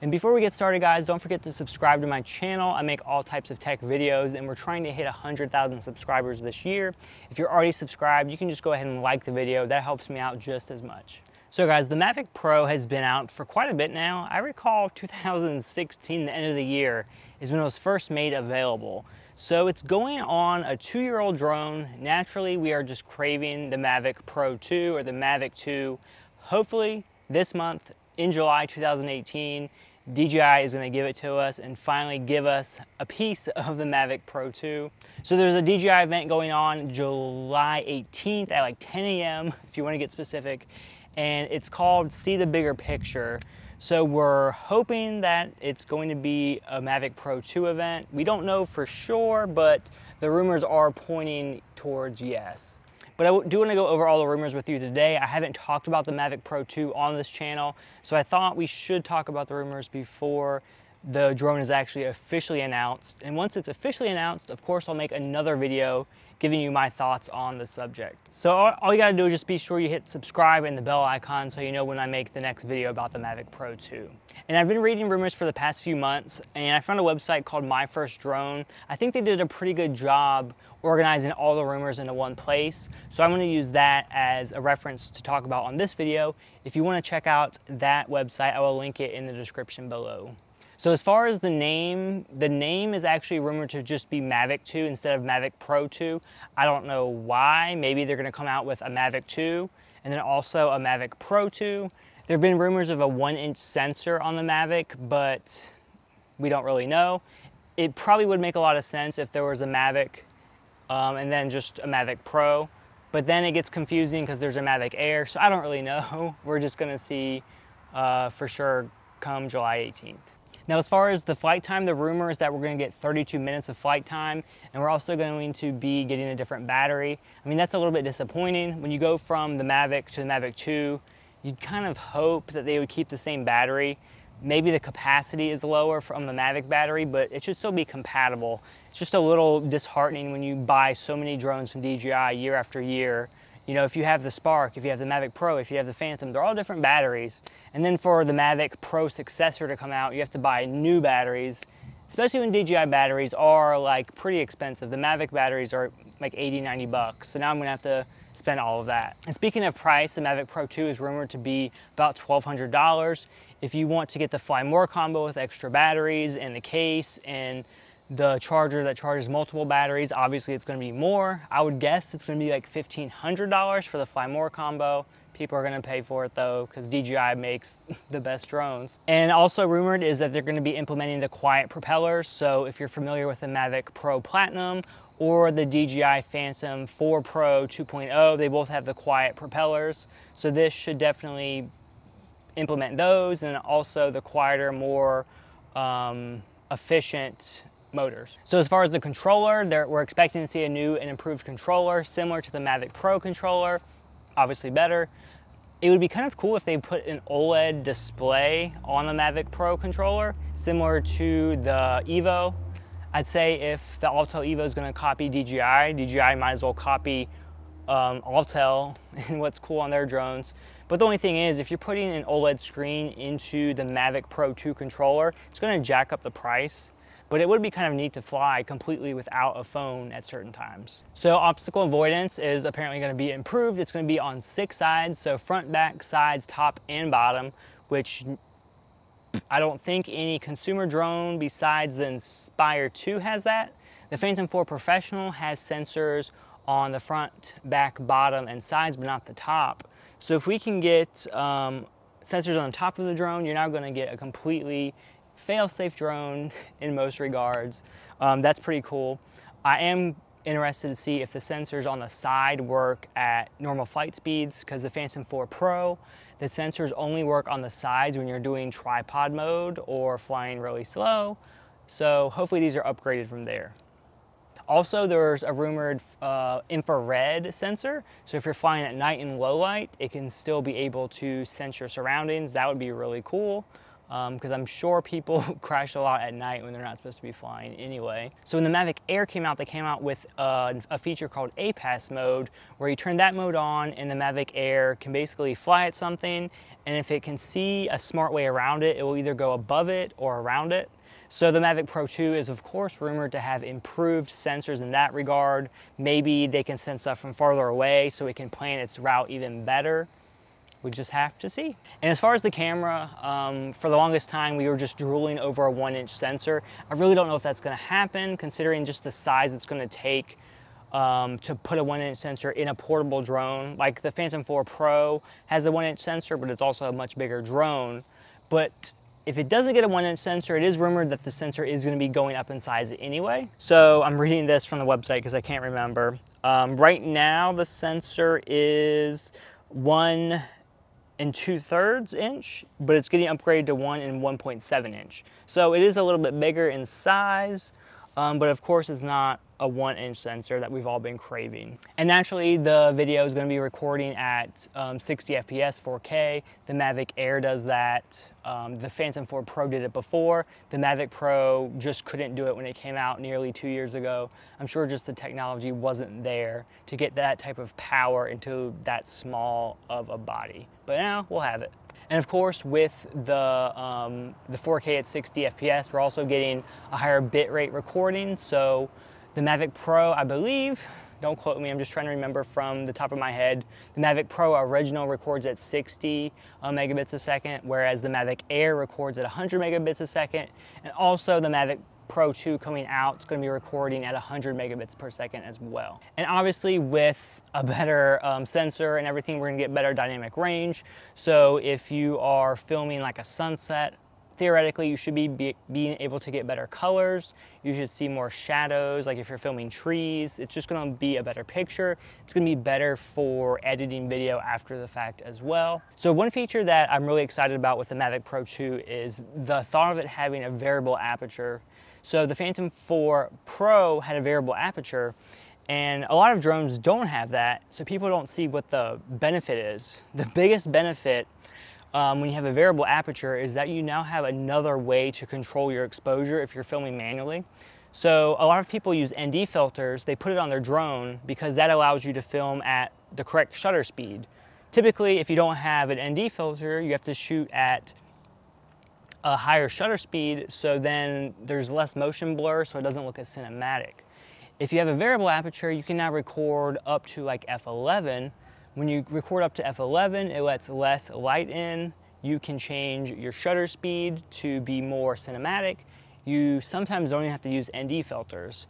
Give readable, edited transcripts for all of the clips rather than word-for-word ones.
And before we get started, guys, don't forget to subscribe to my channel. I make all types of tech videos, and we're trying to hit 100,000 subscribers this year. If you're already subscribed, you can just go ahead and like the video. That helps me out just as much. So guys, the Mavic Pro has been out for quite a bit now. I recall 2016, the end of the year, is when it was first made available. So it's going on a 2-year-old drone. Naturally, we are just craving the Mavic Pro 2 or the Mavic 2. Hopefully this month, in July 2018, DJI is going to give it to us and finally give us a piece of the Mavic Pro 2. So there's a DJI event going on July 18th at like 10 a.m. if you want to get specific. And it's called See the Bigger Picture. So we're hoping that it's going to be a Mavic Pro 2 event. We don't know for sure, but the rumors are pointing towards yes. But I do want to go over all the rumors with you today. I haven't talked about the Mavic Pro 2 on this channel, so I thought we should talk about the rumors before the drone is actually officially announced. And once it's officially announced, of course, I'll make another video giving you my thoughts on the subject. So all you gotta do is just be sure you hit subscribe and the bell icon so you know when I make the next video about the Mavic Pro 2. And I've been reading rumors for the past few months, and I found a website called My First Drone. I think they did a pretty good job organizing all the rumors into one place. So I'm gonna use that as a reference to talk about on this video. If you wanna check out that website, I will link it in the description below. So as far as the name is actually rumored to just be Mavic 2 instead of Mavic Pro 2. I don't know why. Maybe they're gonna come out with a Mavic 2 and then also a Mavic Pro 2. There have been rumors of a 1-inch sensor on the Mavic, but we don't really know. It probably would make a lot of sense if there was a Mavic and then just a Mavic Pro, but then it gets confusing because there's a Mavic Air, so I don't really know. We're just gonna see for sure come July 18th. Now, as far as the flight time, the rumor is that we're going to get 32 minutes of flight time, and we're also going to be getting a different battery. I mean, that's a little bit disappointing. When you go from the Mavic to the Mavic 2, you'd kind of hope that they would keep the same battery. Maybe the capacity is lower from the Mavic battery, but it should still be compatible. It's just a little disheartening when you buy so many drones from DJI year after year. You know, if you have the Spark, if you have the Mavic Pro, if you have the Phantom, they're all different batteries. And then for the Mavic Pro successor to come out, you have to buy new batteries, especially when DJI batteries are like pretty expensive. The Mavic batteries are like 80, 90 bucks. So now I'm gonna have to spend all of that. And speaking of price, the Mavic Pro 2 is rumored to be about $1,200. If you want to get the Fly More combo with extra batteries and the case and the charger that charges multiple batteries, obviously it's going to be more. I would guess it's going to be like $1,500 for the Fly More combo. People are going to pay for it though because DJI makes the best drones. And also rumored is that they're going to be implementing the quiet propellers. So if you're familiar with the Mavic Pro Platinum or the DJI Phantom 4 Pro 2.0, they both have the quiet propellers. So this should definitely implement those, and also the quieter, more efficient motors. So as far as the controller, we're expecting to see a new and improved controller similar to the Mavic Pro controller, obviously better. It would be kind of cool if they put an OLED display on the Mavic Pro controller, similar to the Evo. I'd say if the Autel Evo is going to copy DJI might as well copy Autel and what's cool on their drones. But the only thing is, if you're putting an OLED screen into the Mavic Pro 2 controller, it's going to jack up the price. But it would be kind of neat to fly completely without a phone at certain times. So obstacle avoidance is apparently going to be improved. It's going to be on 6 sides, so front, back, sides, top, and bottom, which I don't think any consumer drone besides the Inspire 2 has that. The Phantom 4 Professional has sensors on the front, back, bottom, and sides, but not the top. So if we can get sensors on the top of the drone, you're now going to get a completely fail-safe drone in most regards. That's pretty cool. I am interested to see if the sensors on the side work at normal flight speeds, because the Phantom 4 Pro, the sensors only work on the sides when you're doing tripod mode or flying really slow. So hopefully these are upgraded from there. Also, there's a rumored infrared sensor. So if you're flying at night in low light, it can still be able to sense your surroundings. That would be really cool. because I'm sure people crash a lot at night when they're not supposed to be flying anyway. So when the Mavic Air came out, they came out with a feature called APAS mode, where you turn that mode on and the Mavic Air can basically fly at something and if it can see a smart way around it, it will either go above it or around it. So the Mavic Pro 2 is of course rumored to have improved sensors in that regard. Maybe they can sense stuff from farther away so it can plan its route even better. We just have to see. And as far as the camera, for the longest time we were just drooling over a 1-inch sensor. I really don't know if that's gonna happen considering just the size it's gonna take to put a 1-inch sensor in a portable drone. Like the Phantom 4 Pro has a 1-inch sensor, but it's also a much bigger drone. But if it doesn't get a 1-inch sensor, it is rumored that the sensor is gonna be going up in size anyway. So I'm reading this from the website because I can't remember. Right now the sensor is 1 2/3 inch, but it's getting upgraded to 1 1.7 inch. So it is a little bit bigger in size, but of course it's not a 1-inch sensor that we've all been craving. And naturally the video is going to be recording at 60 FPS 4K. The Mavic Air does that. The Phantom 4 Pro did it before. The Mavic Pro just couldn't do it when it came out nearly 2 years ago. I'm sure just the technology wasn't there to get that type of power into that small of a body. But now we'll have it. And of course, with the 4K at 60 FPS, we're also getting a higher bitrate recording. So the Mavic Pro, I believe, don't quote me, I'm just trying to remember from the top of my head, the Mavic Pro original records at 60 megabits a second, whereas the Mavic Air records at 100 megabits a second. And also the Mavic Pro 2 coming out, it's going to be recording at 100 megabits per second as well. And obviously with a better sensor and everything, we're going to get better dynamic range. So if you are filming like a sunset, theoretically you should be being able to get better colors. You should see more shadows. Like if you're filming trees, it's just going to be a better picture. It's going to be better for editing video after the fact as well. So one feature that I'm really excited about with the Mavic Pro 2 is the thought of it having a variable aperture. So the Phantom 4 Pro had a variable aperture, and a lot of drones don't have that, so people don't see what the benefit is. The biggest benefit when you have a variable aperture is that you now have another way to control your exposure if you're filming manually. So a lot of people use ND filters. They put it on their drone because that allows you to film at the correct shutter speed. Typically, if you don't have an ND filter, you have to shoot at a higher shutter speed, so then there's less motion blur, so it doesn't look as cinematic. If you have a variable aperture, you can now record up to like f11. When you record up to f11, it lets less light in. You can change your shutter speed to be more cinematic. You sometimes don't even have to use ND filters.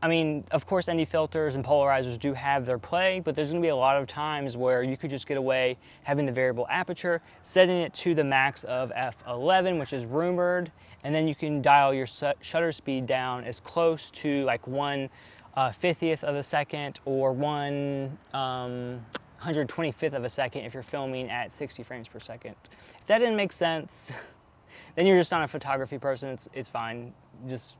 I mean, of course, ND filters and polarizers do have their play, but there's gonna be a lot of times where you could just get away having the variable aperture, setting it to the max of f11, which is rumored, and then you can dial your shutter speed down as close to like 1/50th of a second or 1/125th of a second if you're filming at 60 frames per second. If that didn't make sense, then you're just not a photography person. It's fine. Just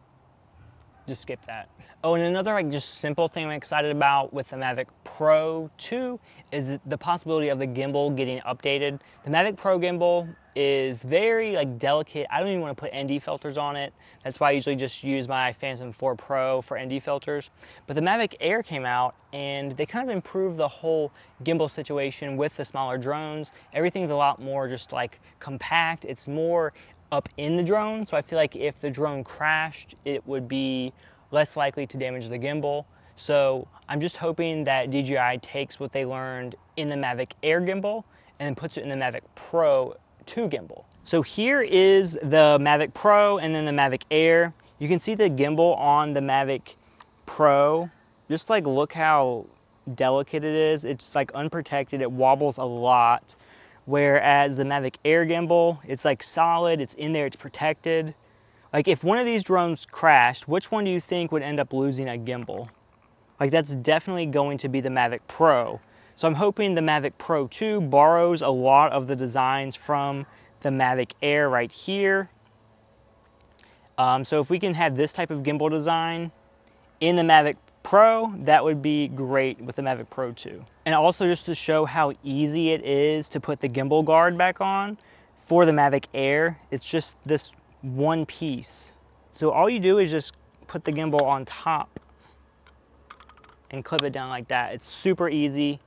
skip that. Oh, and another like just simple thing I'm excited about with the Mavic Pro 2 is the possibility of the gimbal getting updated. The Mavic Pro gimbal is very like delicate. I don't even want to put ND filters on it. That's why I usually just use my Phantom 4 Pro for ND filters. But the Mavic Air came out and they kind of improved the whole gimbal situation with the smaller drones. Everything's a lot more just like compact. It's more up in the drone, so I feel like if the drone crashed, it would be less likely to damage the gimbal. So I'm just hoping that DJI takes what they learned in the Mavic Air gimbal and then puts it in the Mavic Pro 2 gimbal. So here is the Mavic Pro and then the Mavic Air. You can see the gimbal on the Mavic Pro. Just like look how delicate it is. It's like unprotected, it wobbles a lot. Whereas the Mavic Air gimbal, it's like solid, it's in there, it's protected. Like if one of these drones crashed, which one do you think would end up losing a gimbal? Like that's definitely going to be the Mavic Pro. So I'm hoping the Mavic Pro 2 borrows a lot of the designs from the Mavic Air right here. So if we can have this type of gimbal design in the Mavic Pro, that would be great with the Mavic Pro 2. And also just to show how easy it is to put the gimbal guard back on for the Mavic Air, it's just this one piece. So all you do is just put the gimbal on top and clip it down like that. It's super easy,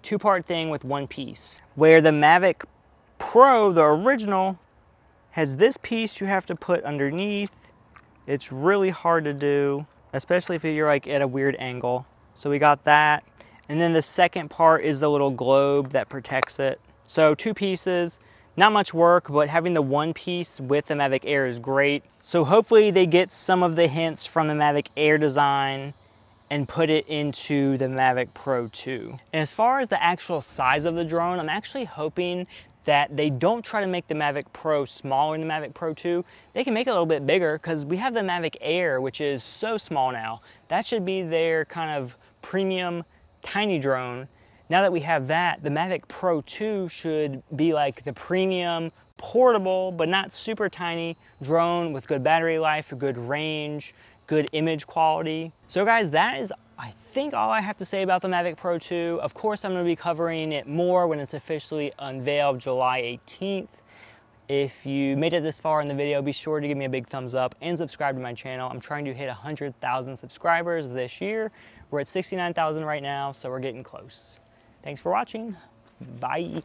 two-part thing with one piece. Where the Mavic Pro, the original, has this piece you have to put underneath. It's really hard to do, especially if you're like at a weird angle. So we got that. And then the second part is the little globe that protects it. So 2 pieces, not much work, but having the one piece with the Mavic Air is great. So hopefully they get some of the hints from the Mavic Air design and put it into the Mavic Pro 2. And as far as the actual size of the drone, I'm actually hoping that they don't try to make the Mavic Pro smaller than the Mavic Pro 2. They can make it a little bit bigger because we have the Mavic Air, which is so small now. That should be their kind of premium tiny drone. Now that we have that, the Mavic Pro 2 should be like the premium portable, but not super tiny drone with good battery life, good range, good image quality. So guys, that is, I think, all I have to say about the Mavic Pro 2. Of course, I'm going to be covering it more when it's officially unveiled July 18th. If you made it this far in the video, be sure to give me a big thumbs up and subscribe to my channel. I'm trying to hit 100,000 subscribers this year. We're at 69,000 right now, so we're getting close. Thanks for watching. Bye.